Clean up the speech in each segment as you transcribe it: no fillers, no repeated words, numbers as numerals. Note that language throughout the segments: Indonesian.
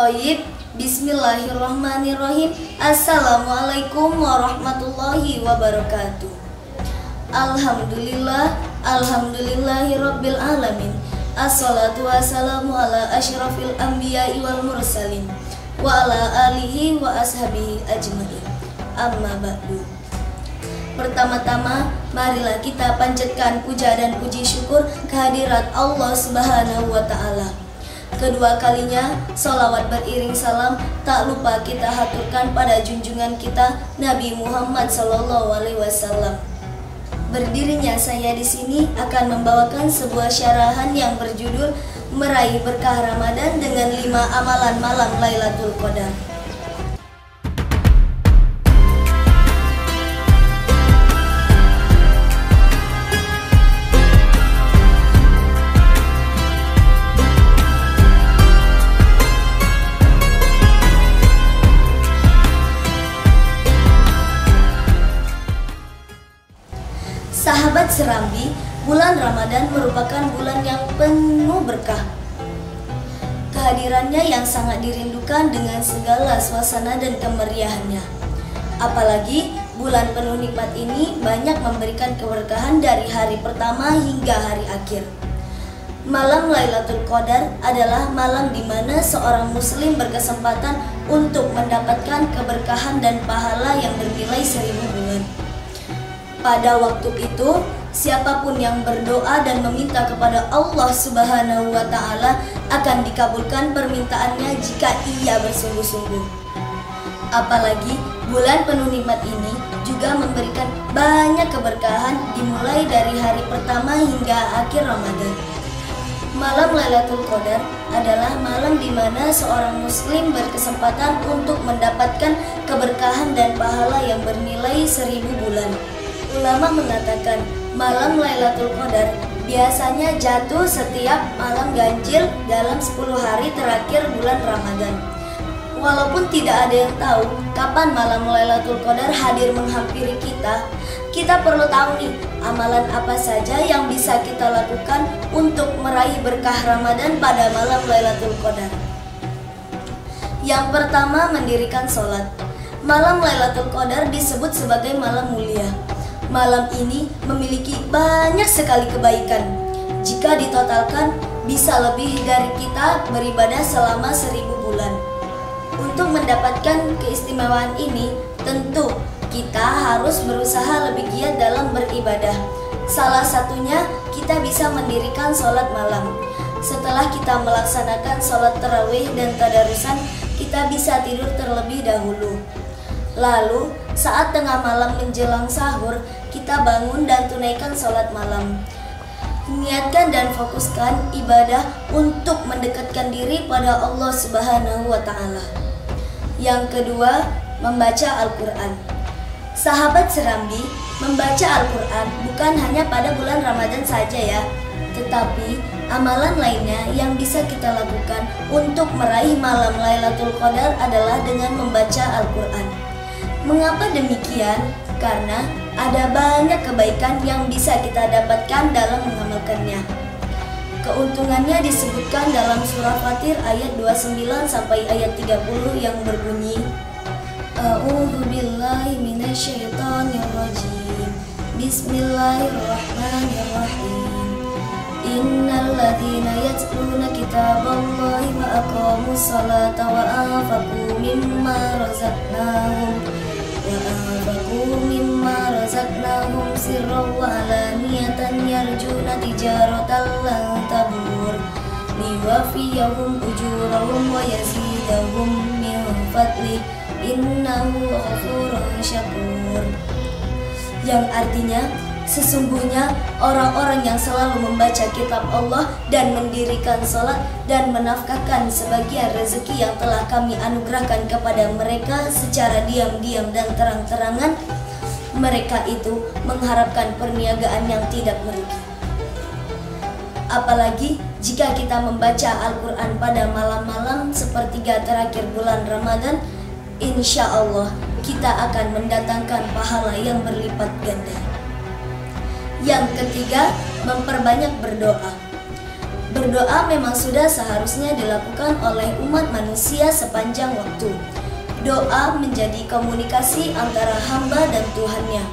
Toyib, bismillahirrahmanirrahim. Assalamualaikum warahmatullahi wabarakatuh. Alhamdulillah, alhamdulillahirabbil alamin. Assalatu wassalamu ala asyrafil anbiya'i wal mursalin wa ala alihi wa ashabihi ajmain. Amma ba'du. Pertama-tama, marilah kita panjatkan puja dan puji syukur kehadirat Allah Subhanahu wa ta'ala. Kedua kalinya, salawat beriring salam tak lupa kita haturkan pada junjungan kita Nabi Muhammad SAW. Berdirinya saya di sini akan membawakan sebuah syarahan yang berjudul Meraih Berkah Ramadan dengan 5 amalan malam Lailatul Qadar. Sahabat serambi, bulan Ramadan merupakan bulan yang penuh berkah. Kehadirannya yang sangat dirindukan dengan segala suasana dan kemeriahannya. Apalagi bulan penuh nikmat ini banyak memberikan keberkahan dari hari pertama hingga hari akhir. Malam Lailatul Qadar adalah malam di mana seorang muslim berkesempatan untuk mendapatkan keberkahan dan pahala yang bernilai 1000 bulan. Pada waktu itu, siapapun yang berdoa dan meminta kepada Allah Subhanahu wa ta'ala akan dikabulkan permintaannya jika ia bersungguh-sungguh. Apalagi bulan penuh nikmat ini juga memberikan banyak keberkahan dimulai dari hari pertama hingga akhir Ramadan. Malam Lailatul Qadar adalah malam di mana seorang muslim berkesempatan untuk mendapatkan keberkahan dan pahala yang bernilai 1000 bulan. Ulama mengatakan malam Lailatul Qadar biasanya jatuh setiap malam ganjil dalam 10 hari terakhir bulan Ramadan. Walaupun tidak ada yang tahu kapan malam Lailatul Qadar hadir menghampiri kita perlu tahu nih amalan apa saja yang bisa kita lakukan untuk meraih berkah Ramadan pada malam Lailatul Qadar. Yang pertama, mendirikan sholat. Malam Lailatul Qadar disebut sebagai malam mulia. Malam ini memiliki banyak sekali kebaikan. Jika ditotalkan, bisa lebih dari kita beribadah selama 1000 bulan. Untuk mendapatkan keistimewaan ini, tentu kita harus berusaha lebih giat dalam beribadah. Salah satunya, kita bisa mendirikan sholat malam. Setelah kita melaksanakan sholat tarawih dan tadarusan, kita bisa tidur terlebih dahulu. Lalu, saat tengah malam menjelang sahur, kita bangun dan tunaikan sholat malam. Niatkan dan fokuskan ibadah untuk mendekatkan diri pada Allah Subhanahu wa ta'ala. Yang kedua, membaca Al-Quran. Sahabat serambi, membaca Al-Quran bukan hanya pada bulan Ramadan saja ya, tetapi amalan lainnya yang bisa kita lakukan untuk meraih malam Lailatul Qadar adalah dengan membaca Al-Quran. Mengapa demikian? Karena ada banyak kebaikan yang bisa kita dapatkan dalam mengamalkannya. Keuntungannya disebutkan dalam surah Fatir ayat 29 sampai ayat 30 yang berbunyi, A'udzu billahi minasyaitonir rajim. Bismillahirrahmanirrahim. Innal ladzina yatluna kitaballahi wa aqamus salata wa anfaqu mimma razaqnahum sirran wa alaniyatan yarjuna tijaratan lan tabur liwafiyahum ujurahum wa yazidahum min fadli innahu ghafurun syakur. Yang artinya, sesungguhnya orang-orang yang selalu membaca kitab Allah dan mendirikan sholat dan menafkahkan sebagian rezeki yang telah kami anugerahkan kepada mereka secara diam-diam dan terang-terangan, mereka itu mengharapkan perniagaan yang tidak merugi. Apalagi jika kita membaca Al-Quran pada malam-malam sepertiga terakhir bulan Ramadan, insya Allah kita akan mendatangkan pahala yang berlipat ganda. Yang ketiga, memperbanyak berdoa. Berdoa memang sudah seharusnya dilakukan oleh umat manusia sepanjang waktu. Doa menjadi komunikasi antara hamba dan Tuhannya.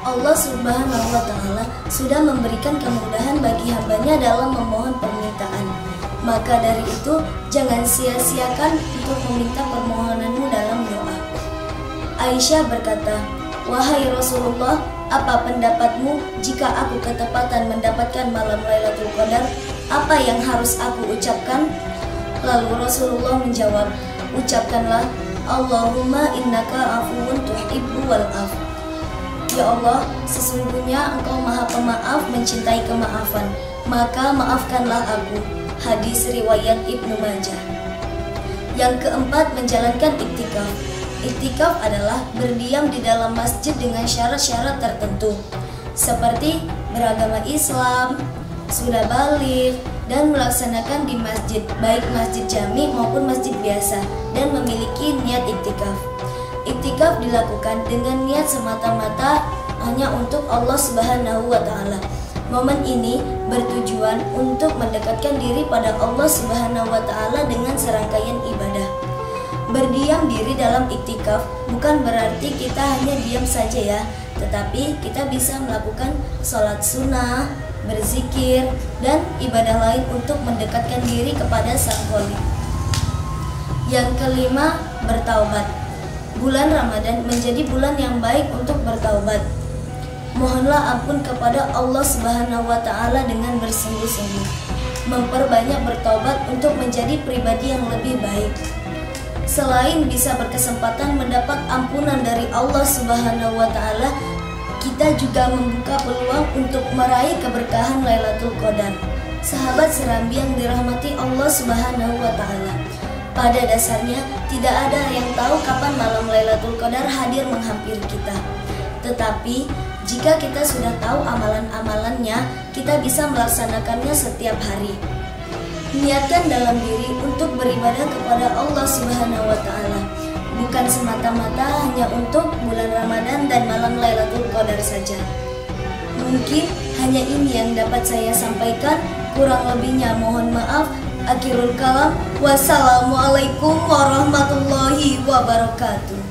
Allah Subhanahu wa Ta'ala sudah memberikan kemudahan bagi hambanya dalam memohon permintaan. Maka dari itu, jangan sia-siakan untuk meminta permohonanmu dalam doa. Aisyah berkata, "Wahai Rasulullah, apa pendapatmu jika aku ketepatan mendapatkan malam Lailatul Qadar? Apa yang harus aku ucapkan?" Lalu Rasulullah menjawab, "Ucapkanlah, Allahumma innaka afuwun tuhibbul af." Ya Allah, sesungguhnya Engkau Maha Pemaaf, mencintai kemaafan, maka maafkanlah aku. Hadis riwayat Ibnu Majah. Yang keempat, menjalankan iktikaf. Iktikaf adalah berdiam di dalam masjid dengan syarat-syarat tertentu, seperti beragama Islam, sudah baligh, dan melaksanakan di masjid, baik masjid jami maupun masjid biasa, dan memiliki niat iktikaf. Iktikaf dilakukan dengan niat semata-mata hanya untuk Allah Subhanahu wa Ta'ala. Momen ini bertujuan untuk mendekatkan diri pada Allah Subhanahu wa Ta'ala dengan serangkaian ibadah. Berdiam diri dalam iktikaf bukan berarti kita hanya diam saja ya, tetapi kita bisa melakukan sholat sunnah, berzikir, dan ibadah lain untuk mendekatkan diri kepada Sang Khalik. Yang kelima, bertaubat. Bulan Ramadan menjadi bulan yang baik untuk bertaubat. Mohonlah ampun kepada Allah Subhanahu wa Ta'ala dengan bersungguh-sungguh. Memperbanyak bertaubat untuk menjadi pribadi yang lebih baik. Selain bisa berkesempatan mendapat ampunan dari Allah Subhanahu wa Ta'ala, kita juga membuka peluang untuk meraih keberkahan Lailatul Qadar. Sahabat serambi yang dirahmati Allah Subhanahu wa Ta'ala, pada dasarnya tidak ada yang tahu kapan malam Lailatul Qadar hadir menghampiri kita. Tetapi jika kita sudah tahu amalan-amalannya, kita bisa melaksanakannya setiap hari. Niatkan dalam diri untuk beribadah kepada Allah Subhanahu wa Ta'ala, bukan semata-mata hanya untuk bulan Ramadan dan malam Lailatul Qadar saja. Mungkin hanya ini yang dapat saya sampaikan, kurang lebihnya mohon maaf. Akhirul kalam, wassalamualaikum warahmatullahi wabarakatuh.